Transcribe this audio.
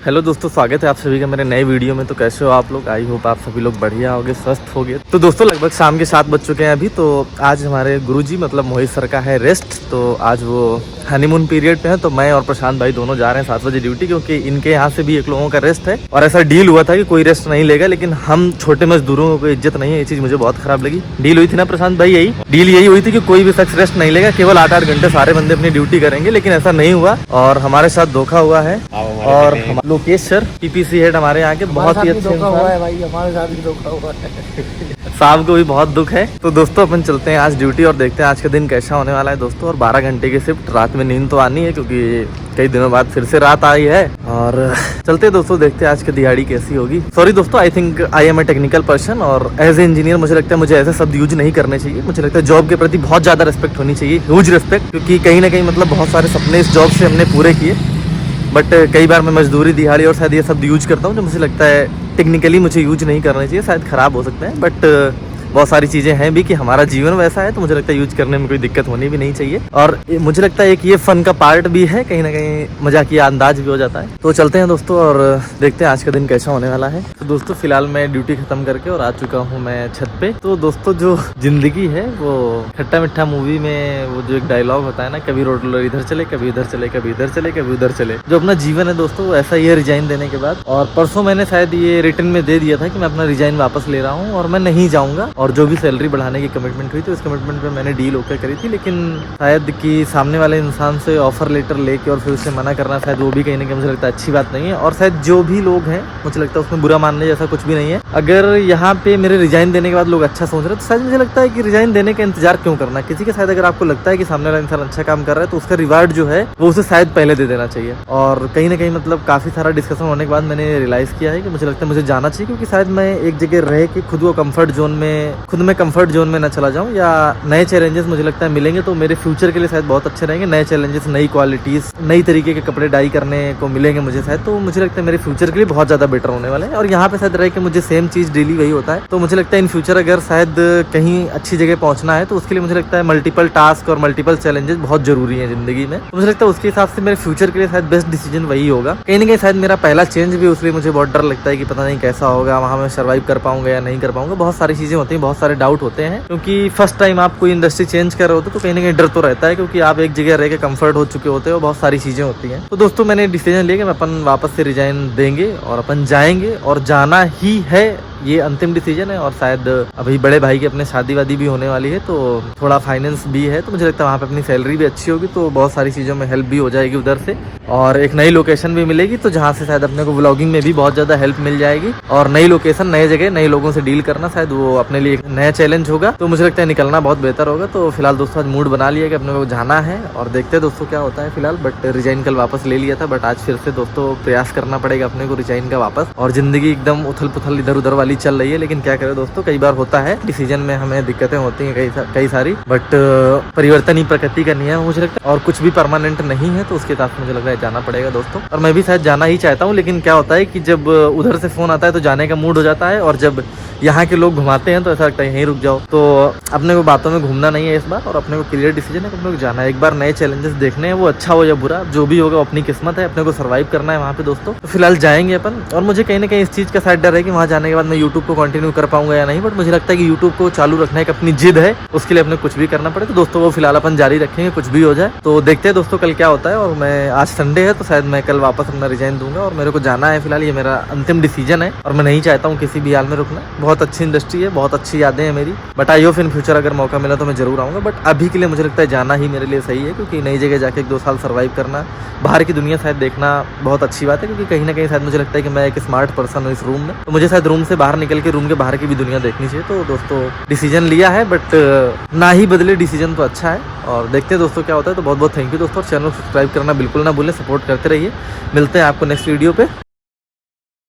Hello दोस्तों, स्वागत है आप सभी का मेरे नए वीडियो में। तो कैसे हो आप लोग? आई होप आप सभी लोग बढ़िया होगे, स्वस्थ होगे। तो दोस्तों लगभग शाम के 7 बज चुके हैं अभी। तो आज हमारे गुरुजी मतलब मोहित सर का है रेस्ट। तो आज वो हनीमून पीरियड पे है, तो मैं और प्रशांत भाई दोनों जा रहे हैं 7 बजे ड्यूटी, क्योंकि इनके यहाँ से भी एक लोगों का रेस्ट है। और ऐसा डील हुआ था कि कोई रेस्ट नहीं लेगा, लेकिन हम छोटे मजदूरों को कोई इज्जत नहीं है। ये चीज़ मुझे बहुत खराब लगी। डील हुई थी ना प्रशांत भाई, यही डील यही हुई थी कि कोई भी शख्स रेस्ट नहीं लेगा, केवल 8-8 घंटे सारे बंदे अपनी ड्यूटी करेंगे। लेकिन ऐसा नहीं हुआ और हमारे साथ धोखा हुआ है। और लोकेश सर पीपीसी हेड हमारे यहाँ के बहुत ही अच्छे हुआ है भाई, हमारे साथ भी धोखा हुआ है। साहब को भी बहुत दुख है। तो दोस्तों अपन चलते हैं आज ड्यूटी और देखते हैं आज का दिन कैसा होने वाला है दोस्तों। और 12 घंटे की शिफ्ट, रात में नींद तो आनी है क्योंकि कई दिनों बाद फिर से रात आई है। और चलते हैं दोस्तों, देखते हैं आज की दिहाड़ी कैसी होगी। सॉरी दोस्तों, I think I am a technical person और एज ए इंजीनियर मुझे लगता है मुझे ऐसे शब्द यूज नहीं करने चाहिए। मुझे लगता है जॉब के प्रति बहुत ज्यादा रिस्पेक्ट होनी चाहिए, ह्यूज रिस्पेक्ट, क्योंकि कहीं ना कहीं मतलब बहुत सारे सपने इस जॉब से हमने पूरे किए। बट कई बार मैं मजदूरी, दिहाड़ी और शायद ये शब्द यूज करता हूँ जो मुझे लगता है टेक्निकली मुझे यूज नहीं करना चाहिए, शायद खराब हो सकते हैं। बट बहुत सारी चीज़ें हैं भी कि हमारा जीवन वैसा है, तो मुझे लगता है यूज करने में कोई दिक्कत होनी भी नहीं चाहिए। और मुझे लगता है एक ये फन का पार्ट भी है, कहीं ना कहीं मजाकिया अंदाज भी हो जाता है। तो चलते हैं दोस्तों और देखते हैं आज का दिन कैसा होने वाला है। तो दोस्तों फिलहाल मैं ड्यूटी खत्म करके और आ चुका हूँ मैं छत पे। तो दोस्तों जो जिंदगी है वो खट्टा मिट्ठा मूवी में वो जो एक डायलॉग होता है ना, कभी रोड रोलर इधर चले, कभी इधर चले, कभी इधर चले, कभी उधर चले, जो अपना जीवन है दोस्तों वो ऐसा ही है रिजाइन देने के बाद। और परसों मैंने शायद ये रिटर्न में दे दिया था कि मैं अपना रिजाइन वापस ले रहा हूँ और मैं नहीं जाऊँगा। और जो भी सैलरी बढ़ाने की कमिटमेंट हुई थी उस कमिटमेंट पे मैंने डील ओके करी थी, लेकिन शायद कि सामने वाले इंसान से ऑफर लेटर लेके और फिर उससे मना करना शायद वो भी कहीं ना कहीं मुझे लगता है अच्छी बात नहीं है। और शायद जो भी लोग हैं मुझे लगता है उसमें बुरा मानने जैसा कुछ भी नहीं है। अगर यहाँ पे मेरे रिजाइन देने के बाद लोग अच्छा सोच रहे हैं तो शायद मुझे लगता है कि रिजाइन देने का इंतजार क्यों करना किसी के। शायद अगर आपको लगता है कि सामने वाला इंसान अच्छा काम कर रहा है तो उसका रिवार्ड जो है वो उसे शायद पहले दे देना चाहिए। और कहीं ना कहीं मतलब काफी सारा डिस्कशन होने के बाद मैंने रियलाइज किया है कि मुझे लगता है मुझे जाना चाहिए, क्योंकि शायद मैं एक जगह रह के खुद को कंफर्ट जोन में न चला जाऊं, या नए चैलेंजेस मुझे लगता है मिलेंगे तो मेरे फ्यूचर के लिए शायद बहुत अच्छे रहेंगे। नए चैलेंजेस, नई क्वालिटीज, नई तरीके के कपड़े डाई करने को मिलेंगे मुझे शायद, तो मुझे लगता है मेरे फ्यूचर के लिए बहुत ज्यादा बेटर होने वाले हैं। और यहाँ पे शायद रह के मुझे सेम चीज डेली वही होता है, तो मुझे लगता है इन फ्यूचर अगर शायद कहीं अच्छी जगह पहुंचना है तो उसके लिए मुझे लगता है मल्टीपल टास्क और मल्टीपल चैलेंजेस बहुत जरूरी है जिंदगी में। तो मुझे लगता है उसके हिसाब से मेरे फ्यूचर के लिए शायद बेस्ट डिसीजन वही होगा। कहीं ना कहीं शायद मेरा पहला चेंज भी, उसलिए मुझे बहुत डर लगता है कि पता नहीं कैसा होगा, वहाँ मैं सर्वाइव कर पाऊंगा या नहीं कर पाऊंगा। बहुत सारी चीजें होती हैं, बहुत सारे डाउट होते हैं, क्योंकि फर्स्ट टाइम आप कोई इंडस्ट्री चेंज कर रहे होते तो कहीं ना कहीं डर तो रहता है, क्योंकि आप एक जगह रह के कंफर्ट हो चुके होते हो, बहुत सारी चीजें होती हैं। तो दोस्तों मैंने डिसीजन लिया कि मैं अपन वापस से रिजाइन देंगे और अपन जाएंगे और जाना ही है। ये अंतिम डिसीजन है। और शायद अभी बड़े भाई की अपने शादी वादी भी होने वाली है, तो थोड़ा फाइनेंस भी है, तो मुझे लगता है वहाँ पे अपनी सैलरी भी अच्छी होगी, तो बहुत सारी चीज़ों में हेल्प भी हो जाएगी उधर से। और एक नई लोकेशन भी मिलेगी, तो जहाँ से शायद अपने को व्लॉगिंग में भी बहुत ज़्यादा हेल्प मिल जाएगी। और नई लोकेशन, नए जगह, नए लोगों से डील करना शायद वो अपने लिए एक नया चैलेंज होगा, तो मुझे लगता है निकलना बहुत बेहतर होगा। तो फिलहाल दोस्तों आज मूड बना लिया कि अपने को जाना है और देखते हैं दोस्तों क्या होता है फिलहाल। बट रिजाइन कल वापस ले लिया था, बट आज फिर से दोस्तों प्रयास करना पड़ेगा अपने को रिजाइन का वापस। और जिंदगी एकदम उथल पुथल इधर उधर वाली चल रही है, लेकिन क्या करें दोस्तों, कई बार होता है डिसीजन में हमें दिक्कतें होती हैं कई सारी। बट परिवर्तन ही प्रकृति का नियम मुझे लगता है, और कुछ भी परमानेंट नहीं है, तो उसके साथ मुझे लग रहा है जाना पड़ेगा दोस्तों। और मैं भी शायद जाना ही चाहता हूँ, लेकिन क्या होता है कि जब उधर से फोन आता है तो जाने का मूड हो जाता है, और जब यहाँ के लोग घुमाते हैं तो ऐसा लगता है यहीं रुक जाओ। तो अपने को बातों में घूमना नहीं है इस बार, और अपने को क्लियर डिसीजन है कि अपने को जाना है। एक बार नए चैलेंजेस देखने हैं, वो अच्छा हो या बुरा, जो भी होगा अपनी किस्मत है, अपने को सर्वाइव करना है वहाँ पे दोस्तों। तो फिलहाल जाएंगे अपन। और मुझे कहीं ना कहीं इस चीज़ का शायद डर है कि वहाँ जाने के बाद मैं यूट्यूब को कंटिन्यू कर पाऊंगा या नहीं, बट मुझे लगता है कि यूट्यूब को चालू रखना एक अपनी जिद है, उसके लिए अपने कुछ भी करना पड़े। तो दोस्तों वो फिलहाल अपन जारी रखेंगे, कुछ भी हो जाए। तो देखते हैं दोस्तों कल क्या होता है। और मैं आज संडे है तो शायद मैं कल वापस अपना रिजाइन दूंगा और मेरे को जाना है। फिलहाल ये मेरा अंतिम डिसीजन है और मैं नहीं चाहता हूँ किसी भी हाल में रुकना। बहुत अच्छी इंडस्ट्री है, बहुत अच्छी यादें हैं मेरी, but I hope in future अगर मौका मिला तो मैं जरूर आऊँगा। बट अभी के लिए मुझे लगता है जाना ही मेरे लिए सही है, क्योंकि नई जगह जाके 1-2 साल सर्वाइव करना, बाहर की दुनिया शायद देखना बहुत अच्छी बात है। क्योंकि कहीं ना कहीं शायद मुझे लगता है कि मैं एक स्मार्ट पर्सन हूँ इस रूम में, तो मुझे शायद रूम से बाहर निकल के रूम के बाहर की भी दुनिया देखनी चाहिए। तो दोस्तों डिसीजन लिया है, बट ना ही बदले डिसीजन तो अच्छा है। और देखते हैं दोस्तों क्या होता है। तो बहुत बहुत थैंक यू दोस्तों, चैनल को सब्सक्राइब करना बिल्कुल ना भूलें, सपोर्ट करते रहिए। मिलते हैं आपको नेक्स्ट वीडियो पे।